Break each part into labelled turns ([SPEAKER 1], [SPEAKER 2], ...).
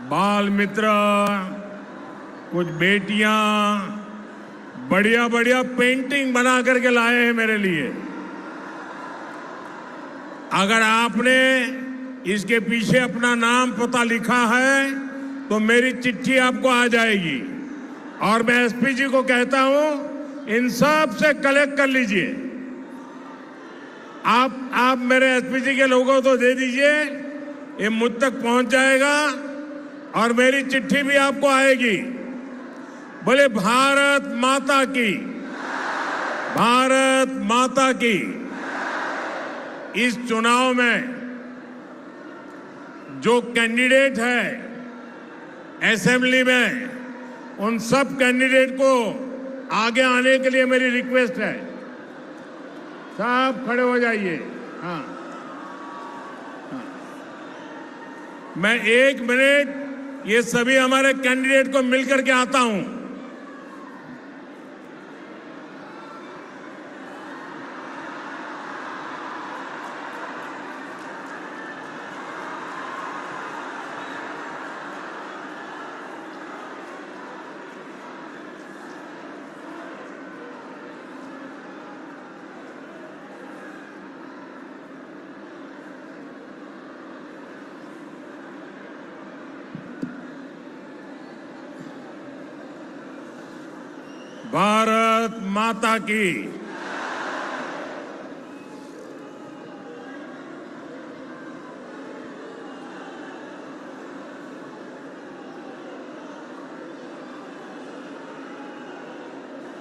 [SPEAKER 1] बाल मित्र, कुछ बेटियां बढ़िया बढ़िया पेंटिंग बना करके लाए हैं मेरे लिए। अगर आपने इसके पीछे अपना नाम पता लिखा है तो मेरी चिट्ठी आपको आ जाएगी और मैं एसपी जी को कहता हूं इन सब से कलेक्ट कर लीजिए। आप मेरे एसपी जी के लोगों को दे दीजिए, ये मुझ तक पहुंच जाएगा और मेरी चिट्ठी भी आपको आएगी। बोले भारत माता की, भारत माता की। इस चुनाव में जो कैंडिडेट है असेंबली में, उन सब कैंडिडेट को आगे आने के लिए मेरी रिक्वेस्ट है। सब खड़े हो जाइए। हाँ, मैं 1 मिनट ये सभी हमारे कैंडिडेट को मिलकर के आता हूं। भारत माता की।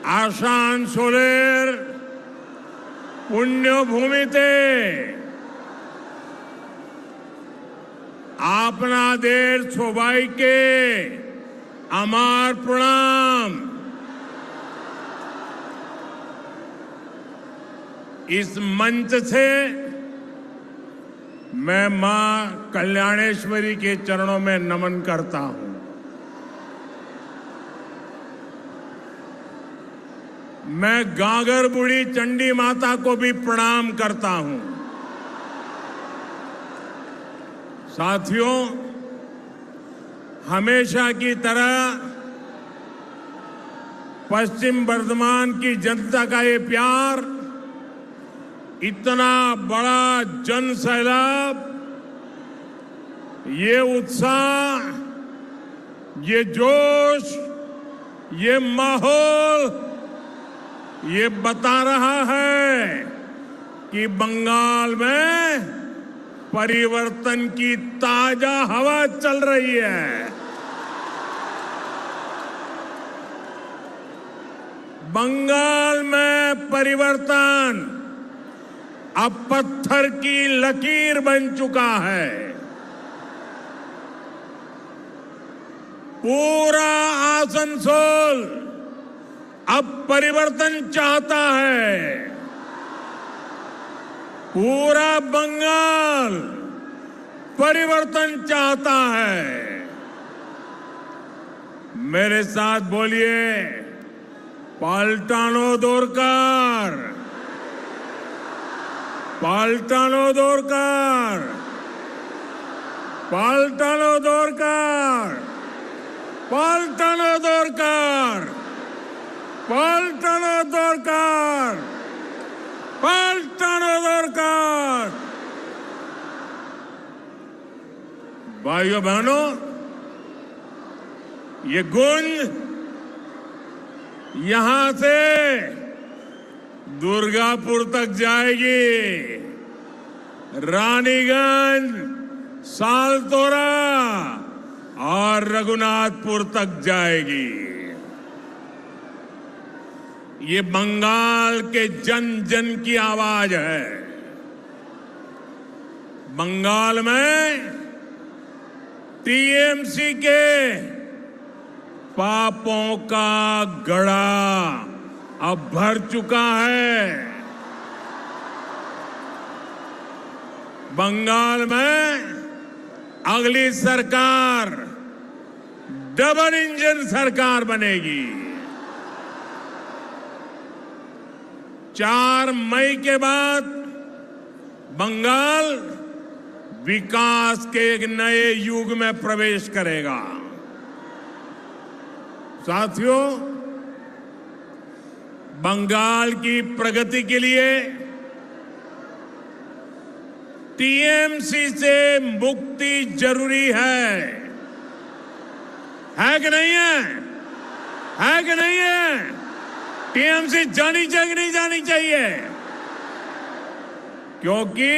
[SPEAKER 1] आशान सोलेर पुण्यभूमिते अपना देश छोबाई के अमार प्रणाम। इस मंच से मैं मां कल्याणेश्वरी के चरणों में नमन करता हूं। मैं गागर बूढ़ी चंडी माता को भी प्रणाम करता हूं। साथियों, हमेशा की तरह पश्चिम बर्धमान की जनता का ये प्यार, इतना बड़ा जन सैलाब, ये उत्साह, ये जोश, ये माहौल, ये बता रहा है कि बंगाल में परिवर्तन की ताजा हवा चल रही है। बंगाल में परिवर्तन अब पत्थर की लकीर बन चुका है। पूरा आसनसोल अब परिवर्तन चाहता है। पूरा बंगाल परिवर्तन चाहता है। मेरे साथ बोलिए, पाल्टानो दोरकार, पाल्टानो दोरकार, पाल्टानो दोरकार, पाल्टानो दोरकार, पाल्टानो दोरकार, पाल्टानो दोरकार। भाइयों बहनों, ये गूंज यहां से दुर्गापुर तक जाएगी, रानीगंज, सालतोरा और रघुनाथपुर तक जाएगी। ये बंगाल के जन जन की आवाज है। बंगाल में टीएमसी के पापों का घड़ा अब भर चुका है। बंगाल में अगली सरकार डबल इंजन सरकार बनेगी। 4 मई के बाद बंगाल विकास के एक नए युग में प्रवेश करेगा। साथियों, बंगाल की प्रगति के लिए टीएमसी से मुक्ति जरूरी है कि नहीं है? है कि नहीं है? टीएमसी जानी चाहिए कि नहीं जानी चाहिए? क्योंकि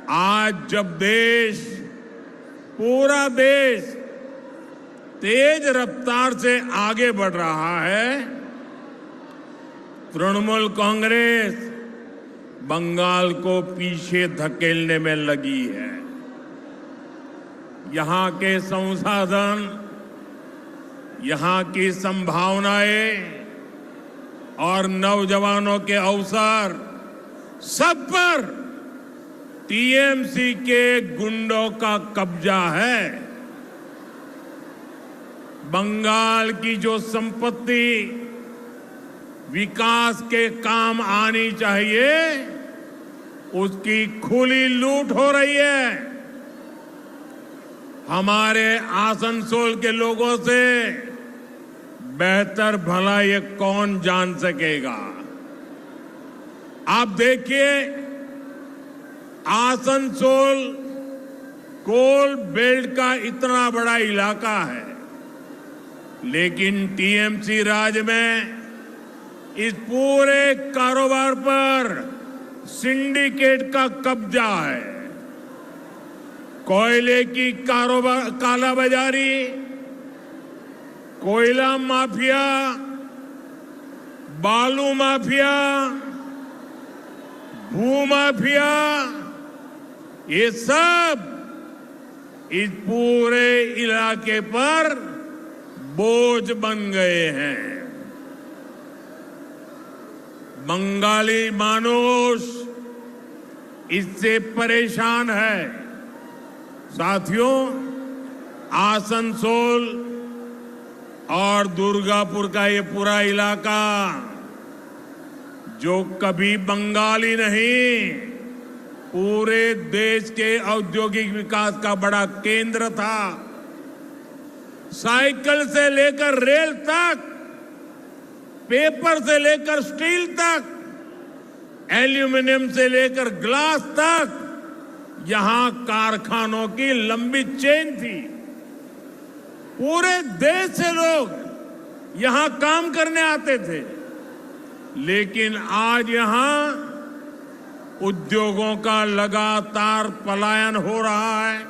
[SPEAKER 1] आज जब पूरा देश तेज रफ्तार से आगे बढ़ रहा है, तृणमूल कांग्रेस बंगाल को पीछे धकेलने में लगी है। यहां के संसाधन, यहां की संभावनाएं और नौजवानों के अवसर सब पर टीएमसी के गुंडों का कब्जा है। बंगाल की जो संपत्ति विकास के काम आनी चाहिए, उसकी खुली लूट हो रही है। हमारे आसनसोल के लोगों से बेहतर भला ये कौन जान सकेगा? आप देखिए, आसनसोल कोल बेल्ट का इतना बड़ा इलाका है, लेकिन टीएमसी राज में इस पूरे कारोबार पर सिंडिकेट का कब्जा है। कोयले की कालाबाजारी, कोयला माफिया, बालू माफिया, भूमाफिया, ये सब इस पूरे इलाके पर बोझ बन गए हैं। बंगाली मानुष इससे परेशान है। साथियों, आसनसोल और दुर्गापुर का ये पूरा इलाका जो कभी बंगाली नहीं, पूरे देश के औद्योगिक विकास का बड़ा केंद्र था। साइकिल से लेकर रेल तक, पेपर से लेकर स्टील तक, एल्यूमिनियम से लेकर ग्लास तक, यहां कारखानों की लंबी चेन थी। पूरे देश से लोग यहां काम करने आते थे। लेकिन आज यहां उद्योगों का लगातार पलायन हो रहा है।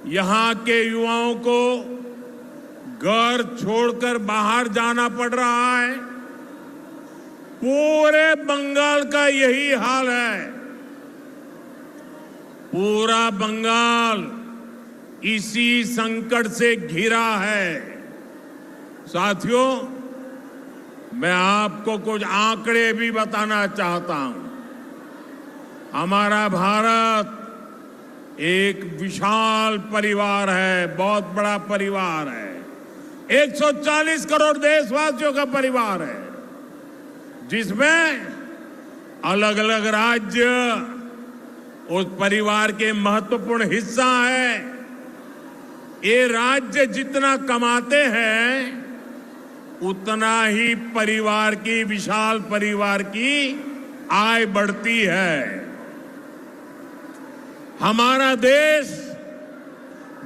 [SPEAKER 1] यहां के युवाओं को घर छोड़कर बाहर जाना पड़ रहा है। पूरे बंगाल का यही हाल है। पूरा बंगाल इसी संकट से घिरा है। साथियों, मैं आपको कुछ आंकड़े भी बताना चाहता हूं। हमारा भारत एक विशाल परिवार है, बहुत बड़ा परिवार है। 140 करोड़ देशवासियों का परिवार है, जिसमें अलग अलग राज्य उस परिवार के महत्वपूर्ण हिस्सा है। ये राज्य जितना कमाते हैं, उतना ही परिवार की, विशाल परिवार की आय बढ़ती है। हमारा देश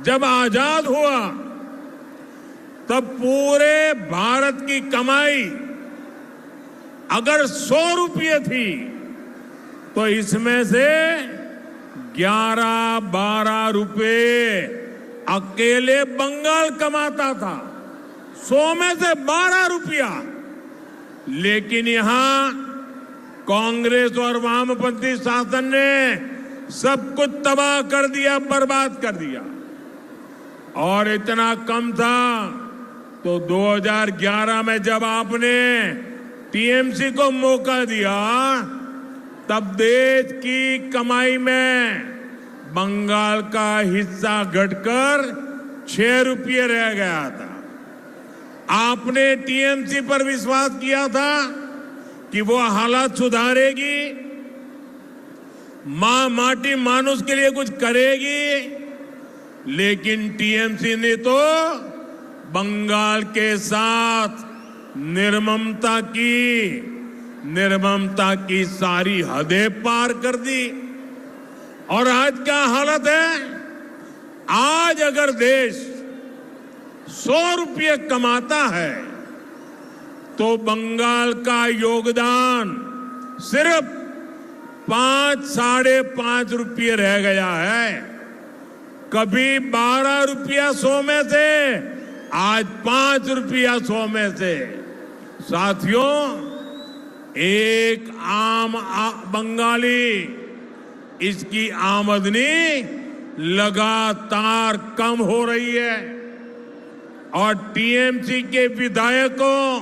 [SPEAKER 1] जब आजाद हुआ, तब पूरे भारत की कमाई अगर 100 रुपये थी, तो इसमें से 11-12 रुपये अकेले बंगाल कमाता था। 100 में से 12 रुपया। लेकिन यहां कांग्रेस और वामपंथी शासन ने सब कुछ तबाह कर दिया, बर्बाद कर दिया। और इतना कम था तो 2011 में जब आपने टीएमसी को मौका दिया, तब देश की कमाई में बंगाल का हिस्सा घटकर 6 रुपये रह गया था। आपने टीएमसी पर विश्वास किया था कि वो हालात सुधारेगी, मां माटी मानुष के लिए कुछ करेगी, लेकिन टीएमसी ने तो बंगाल के साथ निर्ममता की सारी हदें पार कर दी। और आज क्या हालत है? आज अगर देश 100 रुपये कमाता है तो बंगाल का योगदान सिर्फ 5-5.5 रुपये रह गया है। कभी 12 रुपया 100 में से, आज 5 रुपया 100 में से। साथियों, एक आम बंगाली, इसकी आमदनी लगातार कम हो रही है और टीएमसी के विधायकों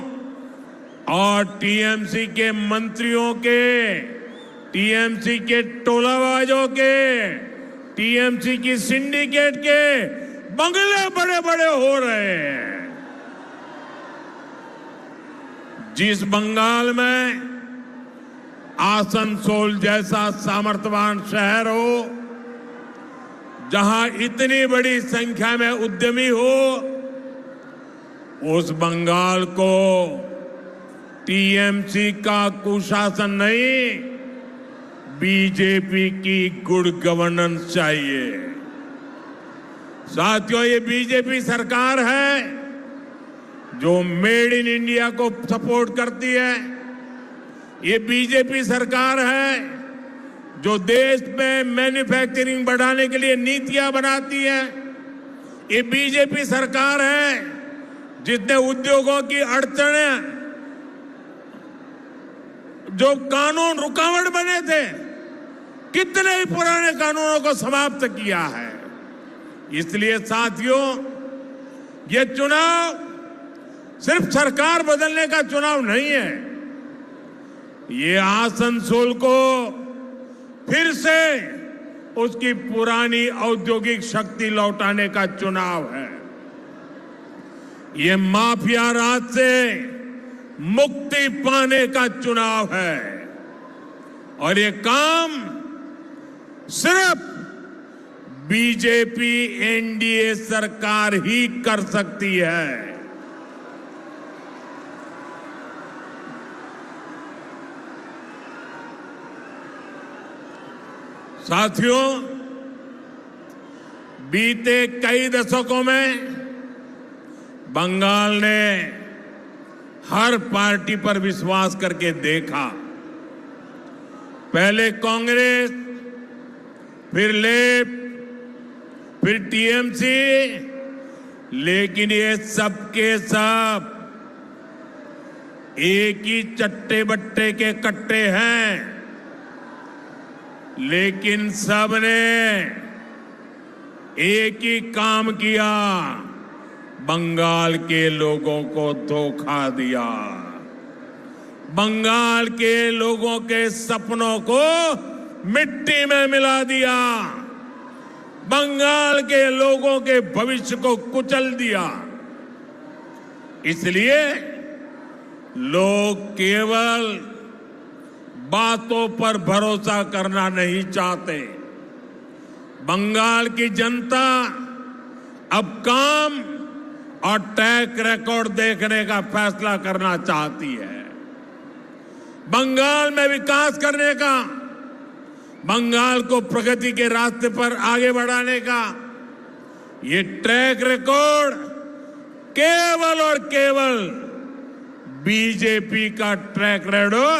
[SPEAKER 1] और टीएमसी के मंत्रियों के, टीएमसी के टोलाबाजों के, टीएमसी की सिंडिकेट के बंगले बड़े बड़े हो रहे हैं। जिस बंगाल में आसनसोल जैसा सामर्थ्यवान शहर हो, जहां इतनी बड़ी संख्या में उद्यमी हो, उस बंगाल को टीएमसी का कुशासन नहीं, बीजेपी की गुड गवर्नेंस चाहिए। साथियों, ये बीजेपी सरकार है जो मेड इन इंडिया को सपोर्ट करती है। ये बीजेपी सरकार है जो देश में मैन्युफैक्चरिंग बढ़ाने के लिए नीतियां बनाती है। ये बीजेपी सरकार है जिसने उद्योगों की अड़चनें, जो कानून रुकावट बने थे, कितने ही पुराने कानूनों को समाप्त किया है। इसलिए साथियों, ये चुनाव सिर्फ सरकार बदलने का चुनाव नहीं है, ये आसनसोल को फिर से उसकी पुरानी औद्योगिक शक्ति लौटाने का चुनाव है। ये माफिया राज से मुक्ति पाने का चुनाव है और ये काम सिर्फ बीजेपी एनडीए सरकार ही कर सकती है। साथियों, बीते कई दशकों में बंगाल ने हर पार्टी पर विश्वास करके देखा। पहले कांग्रेस, फिर लेफ्ट, फिर टीएमसी, लेकिन ये सब के सब एक ही चट्टे बट्टे के कट्टे हैं। लेकिन सबने एक ही काम किया, बंगाल के लोगों को धोखा दिया, बंगाल के लोगों के सपनों को मिट्टी में मिला दिया, बंगाल के लोगों के भविष्य को कुचल दिया। इसलिए लोग केवल बातों पर भरोसा करना नहीं चाहते। बंगाल की जनता अब काम और ट्रैक रिकॉर्ड देखने का फैसला करना चाहती है। बंगाल में विकास करने का, बंगाल को प्रगति के रास्ते पर आगे बढ़ाने का ये ट्रैक रिकॉर्ड केवल और केवल बीजेपी का ट्रैक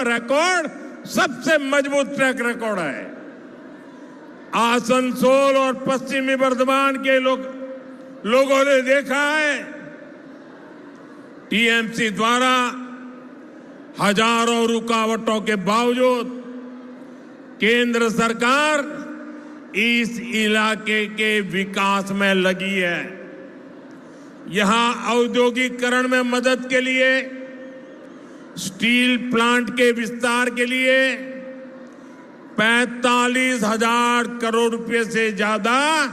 [SPEAKER 1] रिकॉर्ड सबसे मजबूत ट्रैक रिकॉर्ड है। आसनसोल और पश्चिमी बर्धमान के लोगों ने देखा है, टीएमसी द्वारा हजारों रुकावटों के बावजूद केंद्र सरकार इस इलाके के विकास में लगी है। यहां औद्योगिकरण में मदद के लिए, स्टील प्लांट के विस्तार के लिए 45,000 करोड़ रुपए से ज्यादा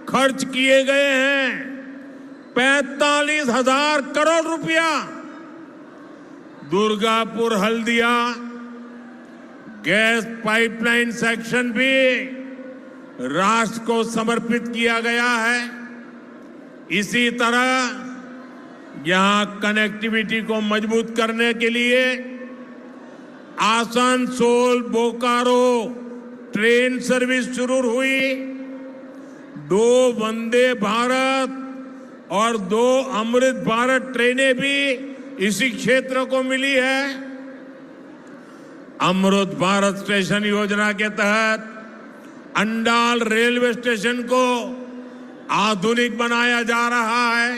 [SPEAKER 1] खर्च किए गए हैं। 45,000 करोड़ रुपया। Durgapur Haldia gas pipeline section भी राष्ट्र को समर्पित किया गया है। इसी तरह यहां कनेक्टिविटी को मजबूत करने के लिए आसनसोल बोकारो ट्रेन सर्विस शुरू हुई। 2 वंदे भारत और 2 अमृत भारत ट्रेनें भी इसी क्षेत्र को मिली है। अमृत भारत स्टेशन योजना के तहत अंडाल रेलवे स्टेशन को आधुनिक बनाया जा रहा है।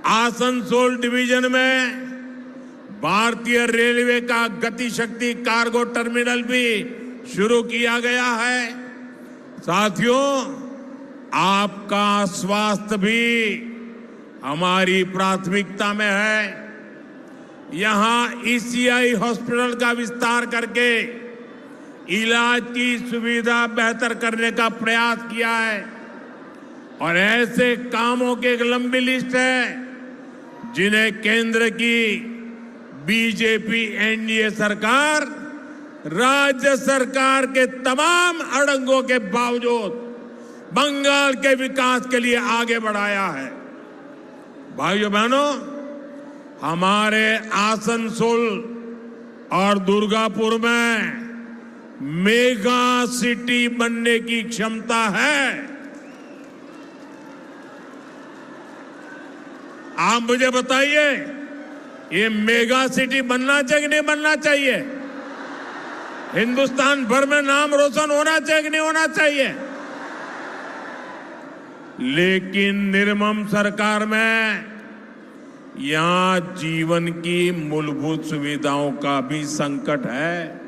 [SPEAKER 1] आसनसोल डिवीजन में भारतीय रेलवे का गति शक्ति कार्गो टर्मिनल भी शुरू किया गया है। साथियों, आपका स्वास्थ्य भी हमारी प्राथमिकता में है। यहां ईसीआई हॉस्पिटल का विस्तार करके इलाज की सुविधा बेहतर करने का प्रयास किया है और ऐसे कामों की एक लंबी लिस्ट है जिन्हें केंद्र की बीजेपी एनडीए सरकार राज्य सरकार के तमाम अड़ंगों के बावजूद बंगाल के विकास के लिए आगे बढ़ाया है। भाइयों बहनों, हमारे आसनसोल और दुर्गापुर में मेगा सिटी बनने की क्षमता है। आप मुझे बताइए, ये मेगा सिटी बनना चाहिए कि नहीं बनना चाहिए? हिंदुस्तान भर में नाम रोशन होना चाहिए कि नहीं होना चाहिए? लेकिन निर्मम सरकार में यहां जीवन की मूलभूत सुविधाओं का भी संकट है।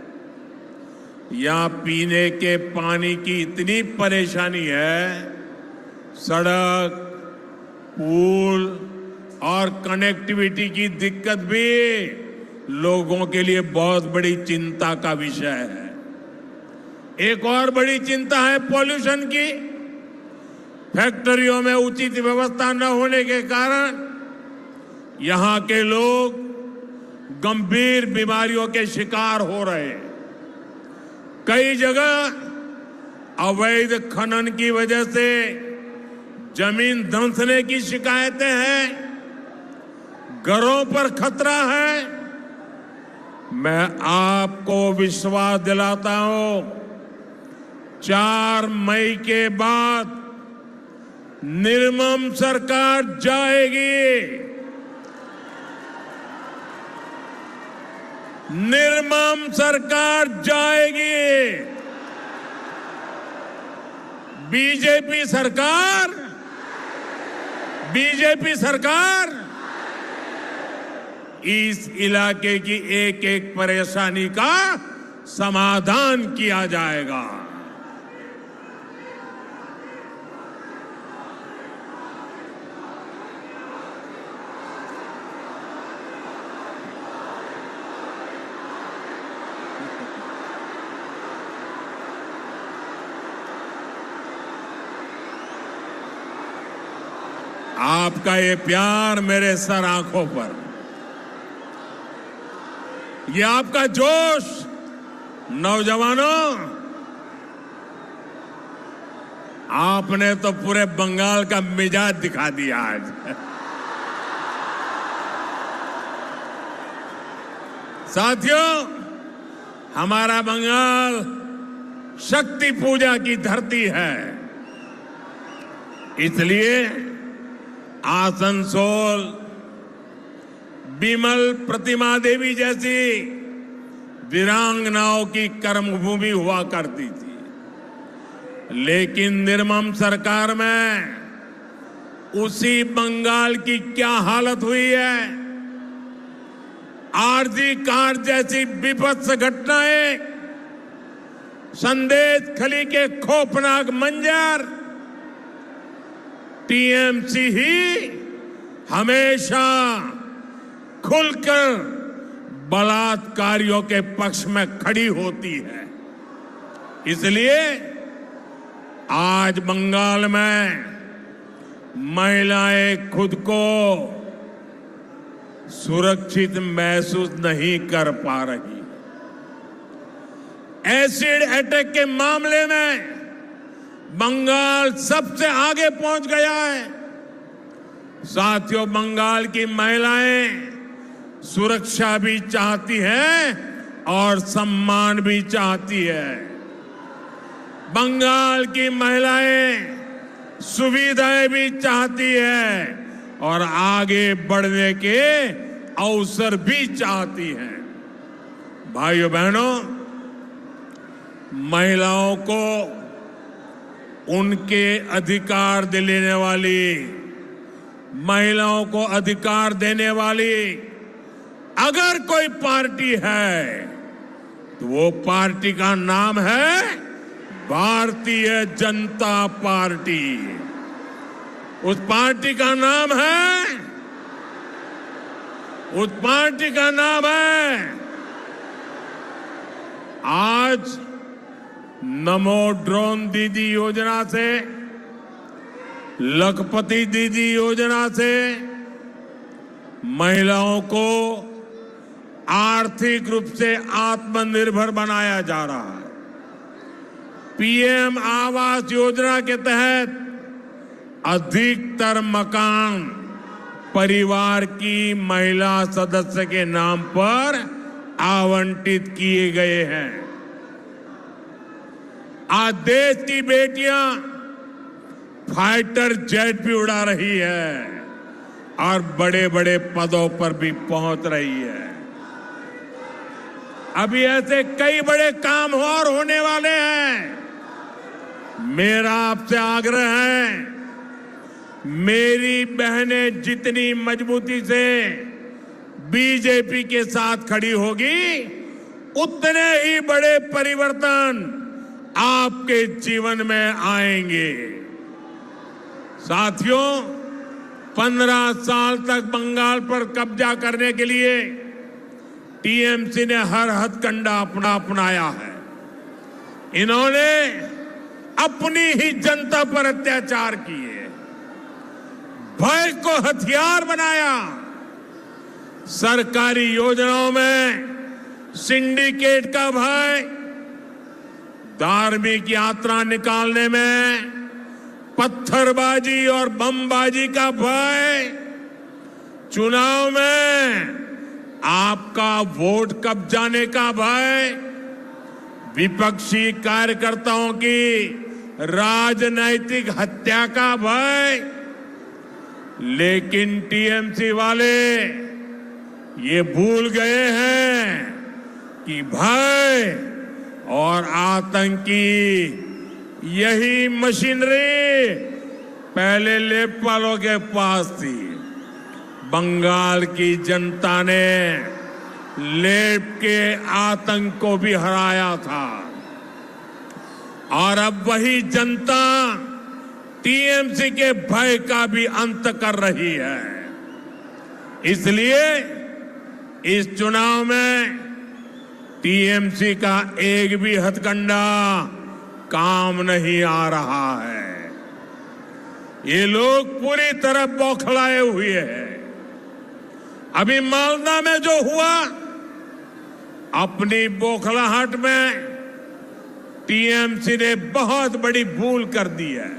[SPEAKER 1] यहां पीने के पानी की इतनी परेशानी है, सड़क, पुल और कनेक्टिविटी की दिक्कत भी लोगों के लिए बहुत बड़ी चिंता का विषय है। एक और बड़ी चिंता है पॉल्यूशन की। फैक्ट्रियों में उचित व्यवस्था न होने के कारण यहां के लोग गंभीर बीमारियों के शिकार हो रहे हैं। कई जगह अवैध खनन की वजह से जमीन धंसने की शिकायतें हैं, घरों पर खतरा है। मैं आपको विश्वास दिलाता हूं, 4 मई के बाद निर्मम सरकार जाएगी। निर्मम सरकार जाएगी। बीजेपी सरकार इस इलाके की एक एक परेशानी का समाधान किया जाएगा। आपका ये प्यार मेरे सर आंखों पर, ये आपका जोश, नौजवानों, आपने तो पूरे बंगाल का मिजाज दिखा दिया आज। साथियों, हमारा बंगाल शक्ति पूजा की धरती है। इसलिए आसनसोल बिमल प्रतिमा देवी जैसी वीरांगनाओं की कर्मभूमि हुआ करती थी। लेकिन निर्मम सरकार में उसी बंगाल की क्या हालत हुई है। आरजी कांड जैसी विभत्स घटनाएं, संदेश खली के खौफनाक मंजर, टीएमसी ही हमेशा खुलकर बलात्कारियों के पक्ष में खड़ी होती है। इसलिए आज बंगाल में महिलाएं खुद को सुरक्षित महसूस नहीं कर पा रही। एसिड अटैक के मामले में बंगाल सबसे आगे पहुंच गया है। साथियों, बंगाल की महिलाएं सुरक्षा भी चाहती हैं और सम्मान भी चाहती है। बंगाल की महिलाएं सुविधाएं भी चाहती है और आगे बढ़ने के अवसर भी चाहती है। भाइयों बहनों, महिलाओं को उनके अधिकार दिलाने वाली, महिलाओं को अधिकार देने वाली अगर कोई पार्टी है तो वो पार्टी का नाम है भारतीय जनता पार्टी। उस पार्टी का नाम है आज नमो ड्रोन दीदी योजना से, लखपति दीदी योजना से महिलाओं को आर्थिक रूप से आत्मनिर्भर बनाया जा रहा है। पीएम आवास योजना के तहत अधिकतर मकान परिवार की महिला सदस्य के नाम पर आवंटित किए गए हैं। आज देश की बेटियां फाइटर जेट भी उड़ा रही है और बड़े बड़े पदों पर भी पहुंच रही है। अभी ऐसे कई बड़े काम और होने वाले हैं। मेरा आपसे आग्रह है, मेरी बहनें जितनी मजबूती से बीजेपी के साथ खड़ी होगी, उतने ही बड़े परिवर्तन आपके जीवन में आएंगे। साथियों, 15 साल तक बंगाल पर कब्जा करने के लिए टीएमसी ने हर हथकंडा अपनाया है। इन्होंने अपनी ही जनता पर अत्याचार किए, भय को हथियार बनाया, सरकारी योजनाओं में सिंडिकेट का भय, धार्मिक यात्रा निकालने में पत्थरबाजी और बमबाजी का भय, चुनाव में आपका वोट कब जाने का भय, विपक्षी कार्यकर्ताओं की राजनैतिक हत्या का भय। लेकिन टीएमसी वाले ये भूल गए हैं कि भय और आतंकी यही मशीनरी पहले लेपपालों के पास थी। बंगाल की जनता ने लेप के आतंक को भी हराया था और अब वही जनता टीएमसी के भय का भी अंत कर रही है। इसलिए इस चुनाव में टीएमसी का एक भी हथकंडा काम नहीं आ रहा है। ये लोग पूरी तरह बौखलाए हुए हैं। अभी मालदा में जो हुआ, अपनी बौखलाहट में टीएमसी ने बहुत बड़ी भूल कर दी है।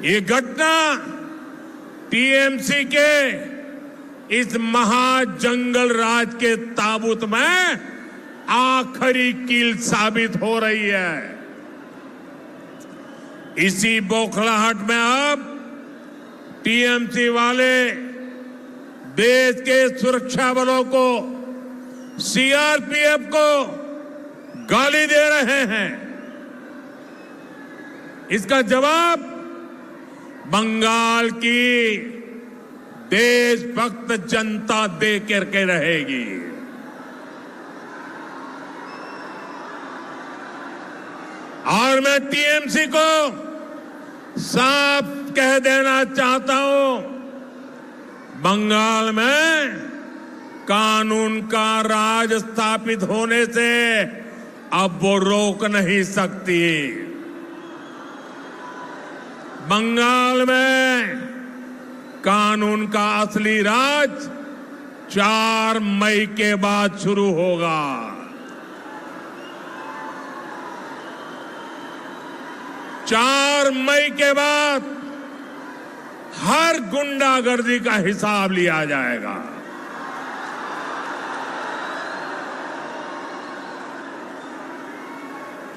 [SPEAKER 1] ये घटना टीएमसी के इस महाजंगल राज के ताबूत में आखिरी कील साबित हो रही है। इसी बौखलाहट में अब टीएमसी वाले देश के सुरक्षा बलों को, सीआरपीएफ को गाली दे रहे हैं। इसका जवाब बंगाल की देशभक्त जनता दे करके रहेगी। और मैं टीएमसी को साफ कह देना चाहता हूं, बंगाल में कानून का राज स्थापित होने से अब वो रोक नहीं सकती। बंगाल में कानून का असली राज 4 मई के बाद शुरू होगा। 4 मई के बाद हर गुंडागर्दी का हिसाब लिया जाएगा।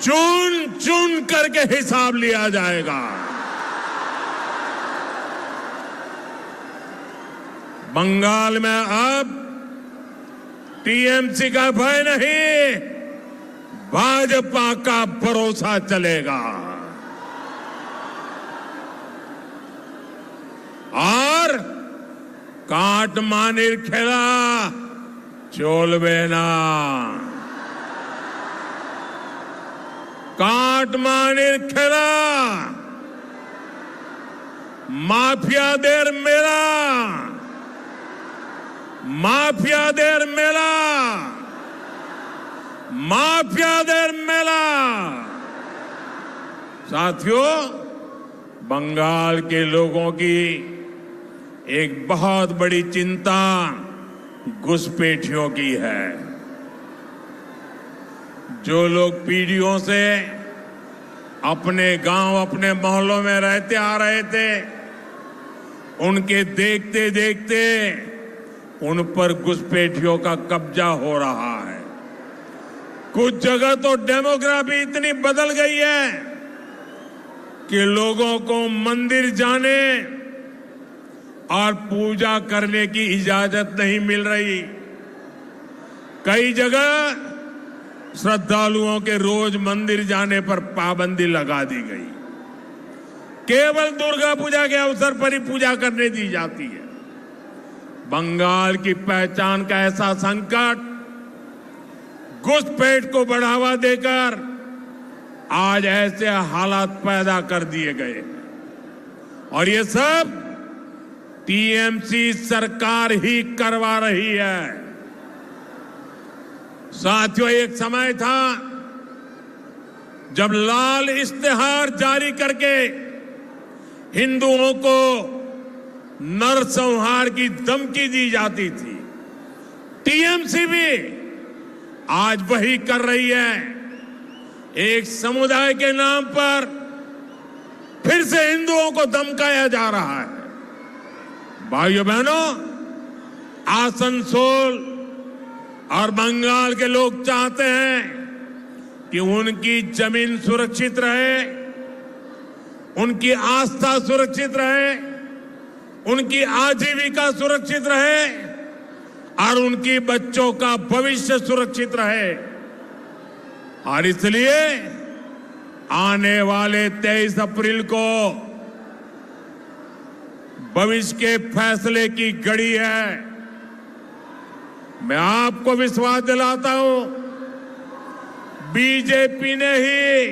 [SPEAKER 1] चुन चुन करके हिसाब लिया जाएगा। बंगाल में अब टीएमसी का भय नहीं, भाजपा का भरोसा चलेगा। और काटमानिर खेला चोलबेना, काटमानिर खेला माफियादेर मेला, माफियादेर मेला, माफियादेर मेला। साथियों, बंगाल के लोगों की एक बहुत बड़ी चिंता घुसपैठियों की है। जो लोग पीढ़ियों से अपने गांव, अपने मोहल्लों में रहते आ रहे थे, उनके देखते देखते उन पर घुसपैठियों का कब्जा हो रहा है। कुछ जगह तो डेमोग्राफी इतनी बदल गई है कि लोगों को मंदिर जाने और पूजा करने की इजाजत नहीं मिल रही। कई जगह श्रद्धालुओं के रोज मंदिर जाने पर पाबंदी लगा दी गई। केवल दुर्गा पूजा के अवसर पर ही पूजा करने दी जाती है। बंगाल की पहचान का ऐसा संकट घुसपैठ को बढ़ावा देकर आज ऐसे हालात पैदा कर दिए गए। और ये सब टीएमसी सरकार ही करवा रही है। साथियों, एक समय था जब लाल इश्तेहार जारी करके हिंदुओं को नरसंहार की धमकी दी जाती थी। टीएमसी भी आज वही कर रही है। एक समुदाय के नाम पर फिर से हिंदुओं को धमकाया जा रहा है। भाइयों बहनों, आसनसोल और बंगाल के लोग चाहते हैं कि उनकी जमीन सुरक्षित रहे, उनकी आस्था सुरक्षित रहे, उनकी आजीविका सुरक्षित रहे और उनकी बच्चों का भविष्य सुरक्षित रहे। और इसलिए आने वाले 23 अप्रैल को भविष्य के फैसले की घड़ी है। मैं आपको विश्वास दिलाता हूं, बीजेपी ने ही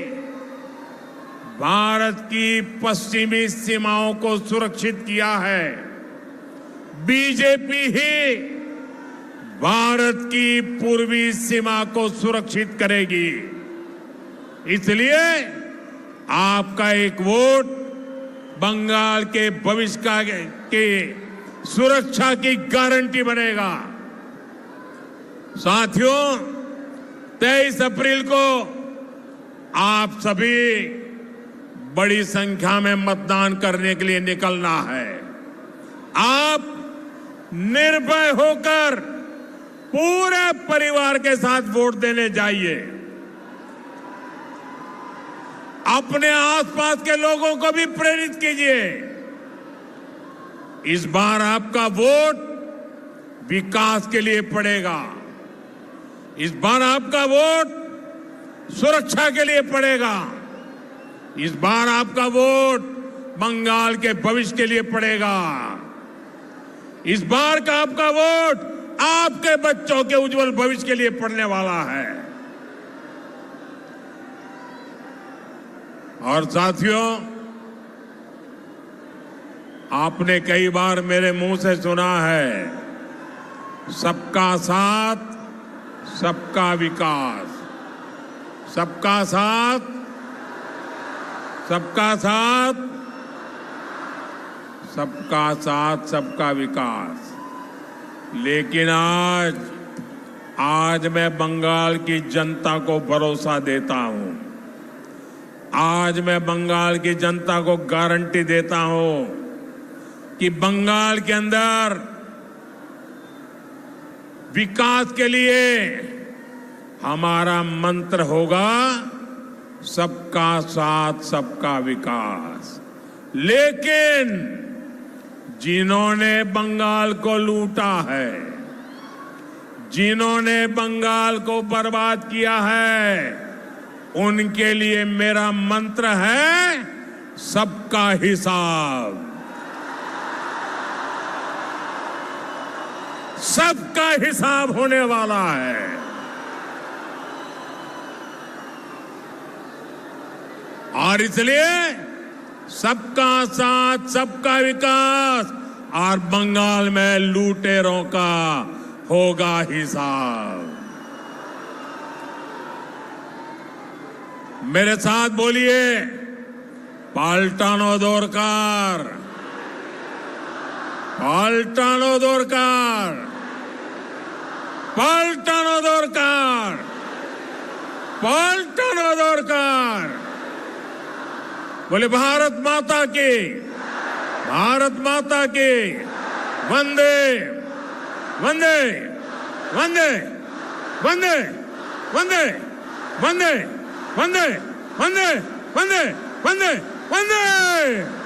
[SPEAKER 1] भारत की पश्चिमी सीमाओं को सुरक्षित किया है। बीजेपी ही भारत की पूर्वी सीमा को सुरक्षित करेगी। इसलिए आपका एक वोट बंगाल के भविष्य के सुरक्षा की गारंटी बनेगा। साथियों, 23 अप्रैल को आप सभी बड़ी संख्या में मतदान करने के लिए निकलना है। आप निर्भय होकर पूरे परिवार के साथ वोट देने जाइए। अपने आसपास के लोगों को भी प्रेरित कीजिए। इस बार आपका वोट विकास के लिए पड़ेगा। इस बार आपका वोट सुरक्षा के लिए पड़ेगा। इस बार आपका वोट बंगाल के भविष्य के लिए पड़ेगा। इस बार का आपका वोट आपके बच्चों के उज्जवल भविष्य के लिए पड़ने वाला है। और साथियों, आपने कई बार मेरे मुंह से सुना है, सबका साथ सबका विकास, सबका साथ सबका साथ सबका साथ सबका विकास। लेकिन आज मैं बंगाल की जनता को भरोसा देता हूं, आज मैं बंगाल की जनता को गारंटी देता हूं कि बंगाल के अंदर विकास के लिए हमारा मंत्र होगा सबका साथ सबका विकास। लेकिन जिन्होंने बंगाल को लूटा है, जिन्होंने बंगाल को बर्बाद किया है, उनके लिए मेरा मंत्र है सबका हिसाब। सबका हिसाब होने वाला है। और इसलिए सबका साथ सबका विकास और बंगाल में लूटेरों का होगा हिसाब। मेरे साथ बोलिए, पाल्टानो दोरकार, पाल्टानो दोरकार, पाल्टानो दोरकार, पाल्टानो दोरकार। बोले भारत माता की, भारत माता की, वंदे वंदे वंदे वंदे वंदे वंदे वंदे वंदे वंदे वंदे वंदे।